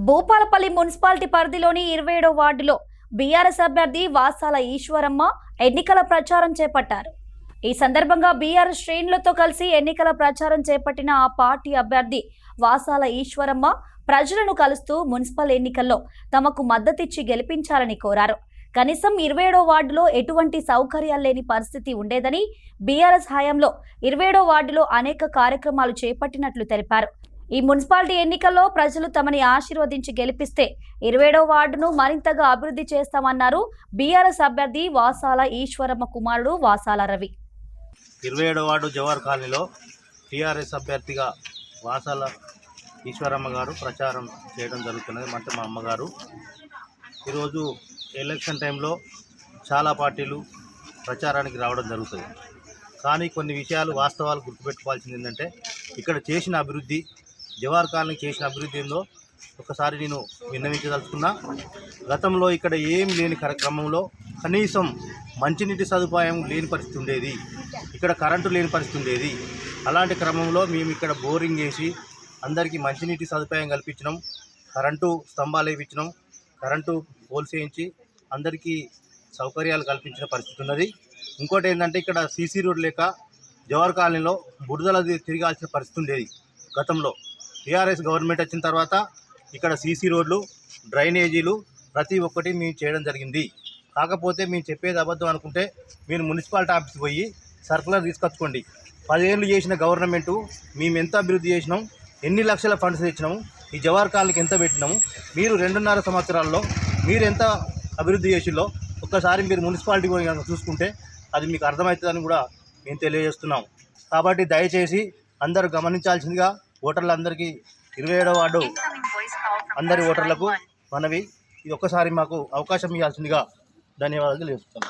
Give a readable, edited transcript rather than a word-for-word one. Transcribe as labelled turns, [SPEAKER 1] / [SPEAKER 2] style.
[SPEAKER 1] Bhupalpally municipality పరిధిలోని 27వ వార్డులో BRS అభ్యర్థి వాసాల ఈశ్వరమ్మ ఎన్నికల ప్రచారం చేపట్టారు. ఈ సందర్భంగా బీఆర్ఎస్ శ్రేణులతో కలిసి ఎన్నికల ప్రచారం చేపట్టిన ఆ పార్టీ అభ్యర్థి వాసాల ఈశ్వరమ్మ ప్రజలను కలుస్తూ మున్సిపల్ ఎన్నికల్లో తమకు మద్దతిచ్చి గెలిపించాలని కోరారు. కనీసం 27వ వార్డులో ఎటువంటి సౌకర్యాలు లేని పరిస్థితి ఉండేదని, బీఆర్ఎస్ హయాంలో 27వ వార్డులో అనేక కార్యక్రమాలు చేపట్టినట్లు తెలిపారు. ఈ మున్సిపాలిటీ ఎన్నికల్లో ప్రజలు తమని ఆశీర్వదించి గెలిపిస్తే 27వ వార్డును మరింతగా అభివృద్ధి చేస్తామన్నారు బీఆర్ఎస్ అభ్యర్థి వాసాల ఈశ్వరమ్మ కుమారుడు వాసాల రవి.
[SPEAKER 2] 27వ వార్డు జవహర్ కాలనీలో టీఆర్ఎస్ అభ్యర్థిగా వాసాల ఈశ్వరమ్మ గారు ప్రచారం చేయడం జరుగుతున్నది. అంటే మా అమ్మగారు ఈరోజు ఎలక్షన్ టైంలో చాలా పార్టీలు ప్రచారానికి రావడం జరుగుతుంది. కానీ కొన్ని విషయాలు వాస్తవాలు గుర్తుపెట్టుకోవాల్సింది ఏంటంటే, ఇక్కడ చేసిన అభివృద్ధి, జవహర్ కాలనీ చేసిన అభివృద్ధి ఏందో ఒకసారి నేను విన్నవించదలుచుకున్నా. గతంలో ఇక్కడ ఏం లేని క్రమంలో కనీసం మంచినీటి సదుపాయం లేని పరిస్థితి ఉండేది, ఇక్కడ కరెంటు లేని పరిస్థితి ఉండేది. అలాంటి క్రమంలో మేము ఇక్కడ బోరింగ్ వేసి అందరికీ మంచినీటి సదుపాయం కల్పించినాం, కరెంటు స్తంభాలు వేయించినాం, కరెంటు పోల్స్ వేయించి అందరికీ సౌకర్యాలు కల్పించిన పరిస్థితి ఉన్నది. ఇంకోటి ఏంటంటే, ఇక్కడ సీసీ రోడ్ లేక జవహర్ కాలనీలో బురదలు తిరగాల్సిన పరిస్థితి ఉండేది. గతంలో టీఆర్ఎస్ గవర్నమెంట్ వచ్చిన తర్వాత ఇక్కడ సీసీ రోడ్లు, డ్రైనేజీలు ప్రతి ఒక్కటి మేము చేయడం జరిగింది. కాకపోతే మేము చెప్పేది అబద్ధం అనుకుంటే మీరు మున్సిపాలిటీ ఆఫీస్కి పోయి సర్కులర్ తీసుకొచ్చుకోండి. 10 ఏళ్ళు చేసిన గవర్నమెంటు మేము ఎంత అభివృద్ధి చేసినాం, ఎన్ని లక్షల ఫండ్స్ తెచ్చినాము, ఈ జవహర్ కాలనీకి ఎంత పెట్టినాము, మీరు 2.5 సంవత్సరాల్లో మీరు ఎంత అభివృద్ధి చేసిల్లో ఒక్కసారి మీరు మున్సిపాలిటీ పోయి కనుక చూసుకుంటే అది మీకు అర్థమవుతుందని కూడా మేము తెలియజేస్తున్నాం. కాబట్టి దయచేసి అందరూ గమనించాల్సిందిగా ఓటర్లందరికీ 27వ వార్డు అందరి ఓటర్లకు మనవి, ఇది ఒక్కసారి మాకు అవకాశం ఇవ్వాల్సిందిగా ధన్యవాదాలు తెలియజేస్తున్నాం.